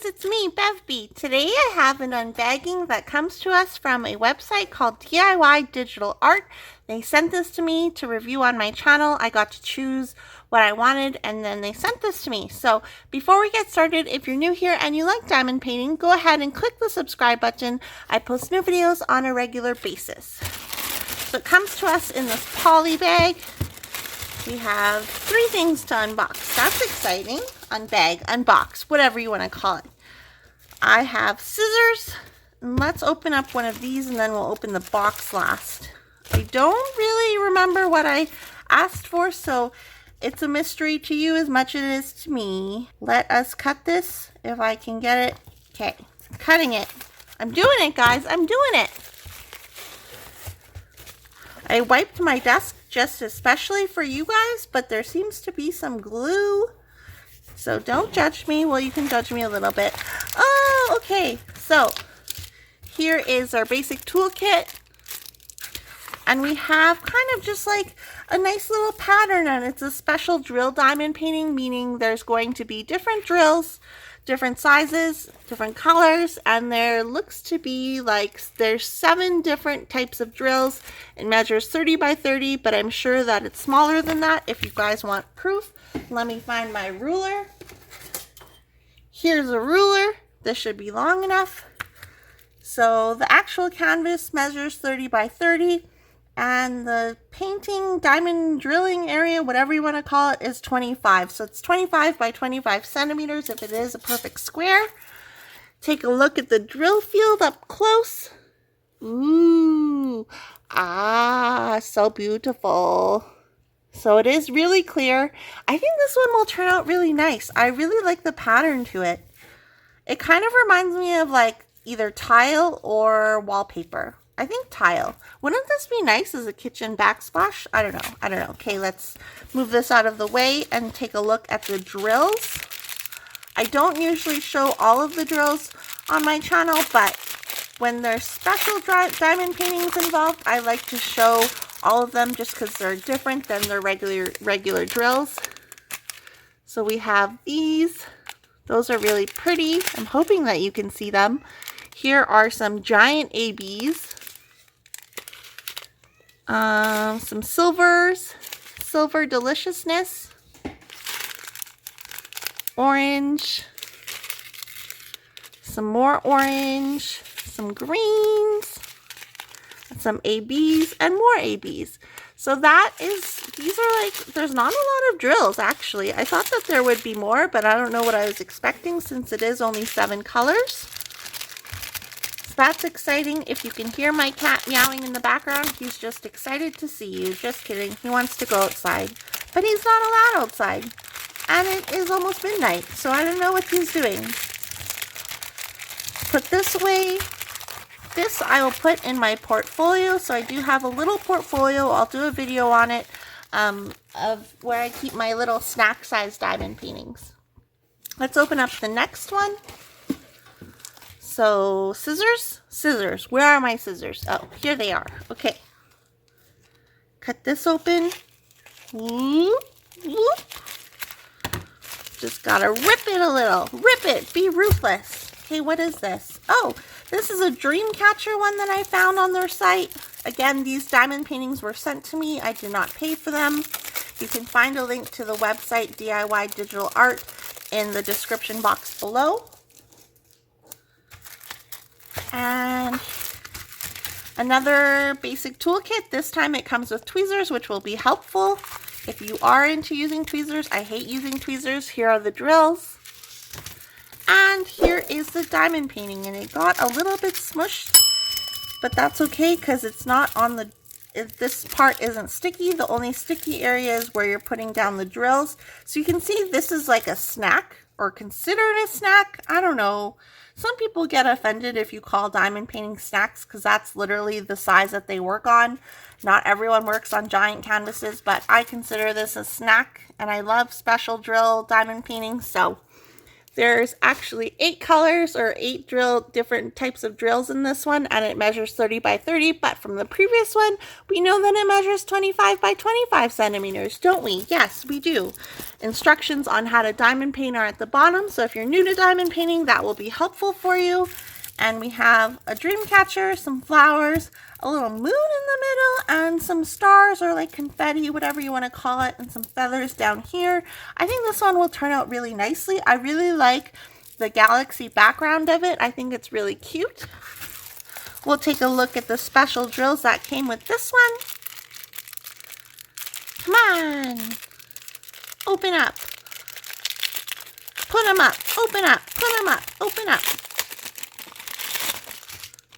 it's me, BevBee. Today I have an unbagging that comes to us from a website called DIY Digital Art. They sent this to me to review on my channel. I got to choose what I wanted and then they sent this to me. So before we get started, if you're new here and you like diamond painting, go ahead and click the subscribe button. I post new videos on a regular basis. So it comes to us in this poly bag. We have 3 things to unbox. That's exciting. Unbag, unbox, whatever you want to call it. I have scissors. And let's open up one of these and then we'll open the box last. I don't really remember what I asked for, so it's a mystery to you as much as it is to me. Let us cut this if I can get it. Okay, cutting it. I'm doing it, guys. I'm doing it. I wiped my desk just especially for you guys, but there seems to be some glue. So don't judge me. Well, you can judge me a little bit. Oh, okay. So here is our basic toolkit. And we have kind of just like a nice little pattern, and it's a special drill diamond painting, meaning there's going to be different drills, different sizes, different colors, and there looks to be like there's 7 different types of drills. It measures 30 by 30, but I'm sure that it's smaller than that. If you guys want proof, let me find my ruler. Here's a ruler. This should be long enough. So the actual canvas measures 30 by 30. And the painting, diamond drilling area, whatever you want to call it, is 25. So it's 25 by 25 centimeters if it is a perfect square. Take a look at the drill field up close. Ooh, so beautiful. So it is really clear. I think this one will turn out really nice. I really like the pattern to it. It kind of reminds me of like either tile or wallpaper. I think tile. Wouldn't this be nice as a kitchen backsplash? I don't know. Okay, let's move this out of the way and take a look at the drills. I don't usually show all of the drills on my channel, but when there's special diamond paintings involved, I like to show all of them just because they're different than the regular drills. So we have these. Those are really pretty. I'm hoping that you can see them. Here are some giant ABs. Some silvers, silver deliciousness, orange, some more orange, some greens, some ABs, and more ABs. So these are like, there's not a lot of drills actually. I thought that there would be more, but I don't know what I was expecting since it is only 7 colors. That's exciting. If you can hear my cat meowing in the background, he's just excited to see you. Just kidding. He wants to go outside, but he's not allowed outside. And it is almost midnight, so I don't know what he's doing. Put this away. This I will put in my portfolio. So I do have a little portfolio. I'll do a video on it of where I keep my little snack-sized diamond paintings. Let's open up the next one. So, scissors. Where are my scissors? Oh, here they are. Okay. Cut this open. Whoop, whoop. Just gotta rip it a little. Rip it. Be ruthless. Okay, what is this? Oh, this is a dream catcher one that I found on their site. Again, these diamond paintings were sent to me. I did not pay for them. You can find a link to the website DIY Digital Art in the description box below. And another basic toolkit. This time it comes with tweezers, which will be helpful if you are into using tweezers. I hate using tweezers. Here are the drills. And here is the diamond painting, and it got a little bit smushed, but that's okay because it's not on the, this part isn't sticky. The only sticky area is where you're putting down the drills. So you can see this is like a snack, or considered a snack. I don't know. Some people get offended if you call diamond painting snacks because that's literally the size that they work on. Not everyone works on giant canvases, but I consider this a snack, and I love special drill diamond painting. So There's actually 8 colors or 8 different types of drills in this one, and it measures 30 by 30, but from the previous one, we know that it measures 25 by 25 centimeters, don't we? Yes, we do. Instructions on how to diamond paint are at the bottom, so if you're new to diamond painting, that will be helpful for you. And we have a dream catcher, some flowers, a little moon in the middle, and some stars or like confetti, whatever you want to call it, and some feathers down here. I think this one will turn out really nicely. I really like the galaxy background of it. I think it's really cute. We'll take a look at the special drills that came with this one. Come on. Open up. Put them up. Open up. Put them up. Open up.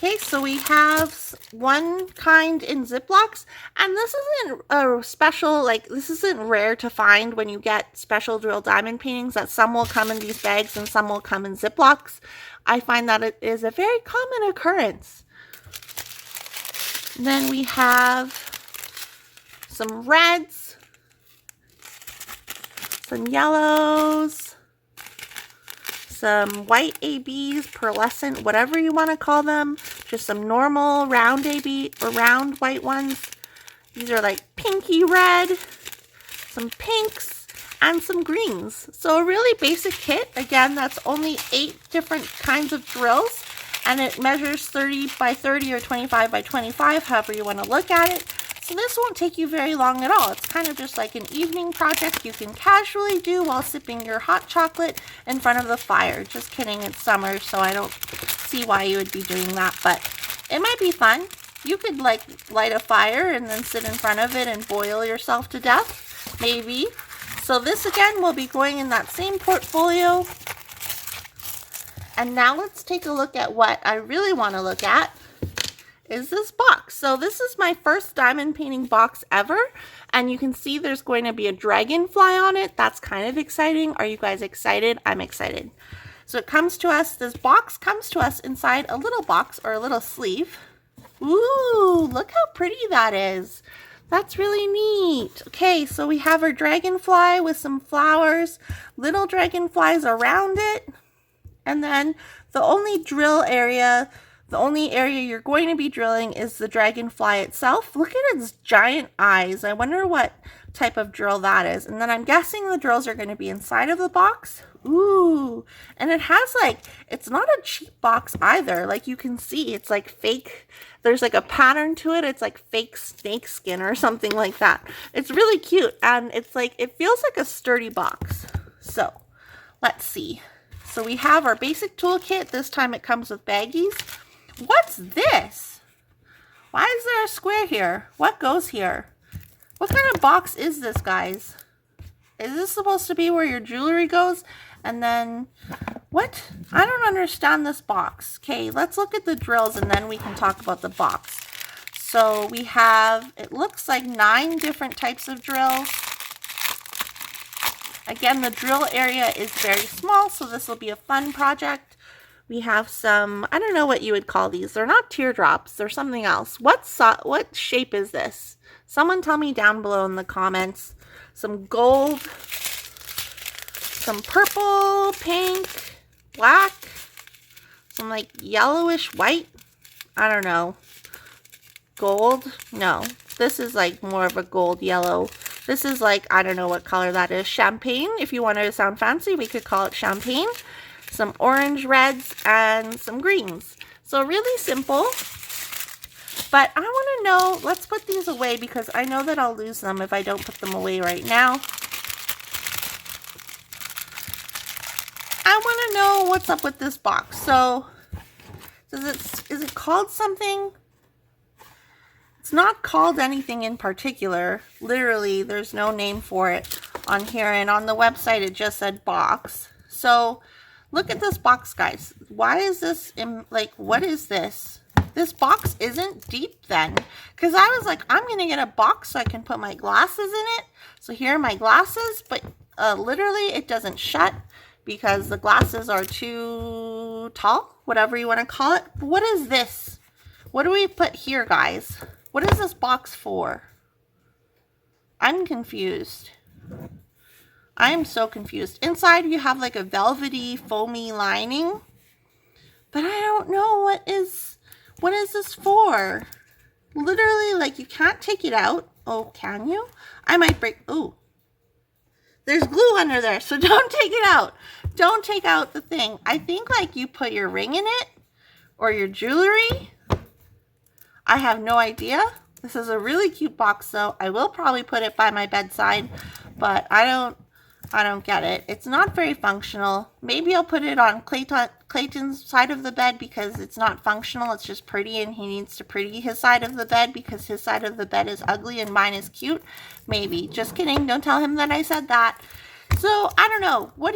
Okay, so we have one kind in Ziplocs, and this isn't a special, like, this isn't rare to find when you get special drill diamond paintings, that some will come in these bags and some will come in Ziplocs. I find that it is a very common occurrence. Then we have some reds, some yellows, some white ABs, pearlescent, whatever you want to call them. Just some normal round AB or round white ones. These are like pinky red, some pinks, and some greens. So a really basic kit. Again, that's only 8 different kinds of drills, and it measures 30 by 30 or 25 by 25, however you want to look at it. So this won't take you very long at all. It's kind of just like an evening project you can casually do while sipping your hot chocolate in front of the fire. Just kidding, it's summer, so I don't see why you would be doing that, but it might be fun. You could like light a fire and then sit in front of it and boil yourself to death, maybe. So this again will be going in that same portfolio. And now let's take a look at what I really want to look at. Is this box. So this is my first diamond painting box ever, and you can see there's going to be a dragonfly on it. That's kind of exciting. Are you guys excited? I'm excited. So it comes to us, this box comes to us inside a little box or a little sleeve. Ooh, look how pretty that is. That's really neat. Okay, so we have our dragonfly with some flowers, little dragonflies around it, and then the only area you're going to be drilling is the dragonfly itself. Look at its giant eyes. I wonder what type of drill that is. And then I'm guessing the drills are going to be inside of the box. Ooh, and it has like, it's not a cheap box either. Like you can see, it's like fake. There's like a pattern to it. It's like fake snake skin or something like that. It's really cute. And it's like, it feels like a sturdy box. So let's see. So we have our basic toolkit. This time it comes with baggies. What's this? Why is there a square here? What goes here? What kind of box is this, guys? Is this supposed to be where your jewelry goes? And then, what? I don't understand this box. Okay, let's look at the drills and then we can talk about the box. So we have, it looks like 9 different types of drills. Again, the drill area is very small, so this will be a fun project. We have some, I don't know what you would call these. They're not teardrops. They're something else. What shape is this? Someone tell me down below in the comments. Some gold, some purple, pink, black, some like yellowish white. I don't know. Gold? No. This is like more of a gold yellow. This is like, I don't know what color that is. Champagne. If you wanted to sound fancy, we could call it champagne. Some orange, reds, and some greens. So really simple. But I want to know, let's put these away because I know that I'll lose them if I don't put them away right now. I want to know what's up with this box. So, is it called something? It's not called anything in particular. Literally, there's no name for it on here. And on the website, it just said box. So, look at this box, guys. Why is this, like, what is this? This box isn't deep then. Because I was like, I'm going to get a box so I can put my glasses in it. So here are my glasses, but literally it doesn't shut because the glasses are too tall, whatever you want to call it. But what is this? What do we put here, guys? What is this box for? I'm confused. I am so confused. Inside you have like a velvety, foamy lining. But I don't know what is this for? Literally, like, you can't take it out. Oh, can you? I might break. Oh, there's glue under there, so don't take it out. Don't take out the thing. I think, like, you put your ring in it or your jewelry. I have no idea. This is a really cute box, though. I will probably put it by my bedside, but I don't get it. It's not very functional. Maybe I'll put it on Clayton's side of the bed because it's not functional. It's just pretty and he needs to pretty his side of the bed because his side of the bed is ugly and mine is cute. Maybe. Just kidding. Don't tell him that I said that. So, I don't know. What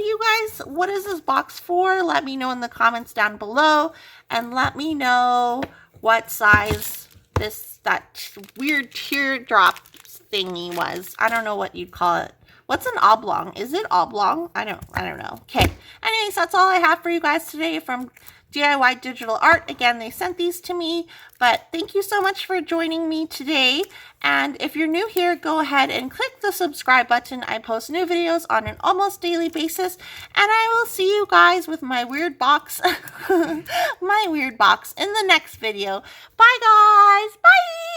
is this box for? Let me know in the comments down below. And let me know what size that weird teardrop thingy was. I don't know what you'd call it. What's an oblong? Is it oblong? I don't know. Okay. Anyways, that's all I have for you guys today from DIY Digital Art. Again, they sent these to me, but thank you so much for joining me today. And if you're new here, go ahead and click the subscribe button. I post new videos on an almost daily basis, and I will see you guys with my weird box, my weird box in the next video. Bye guys. Bye.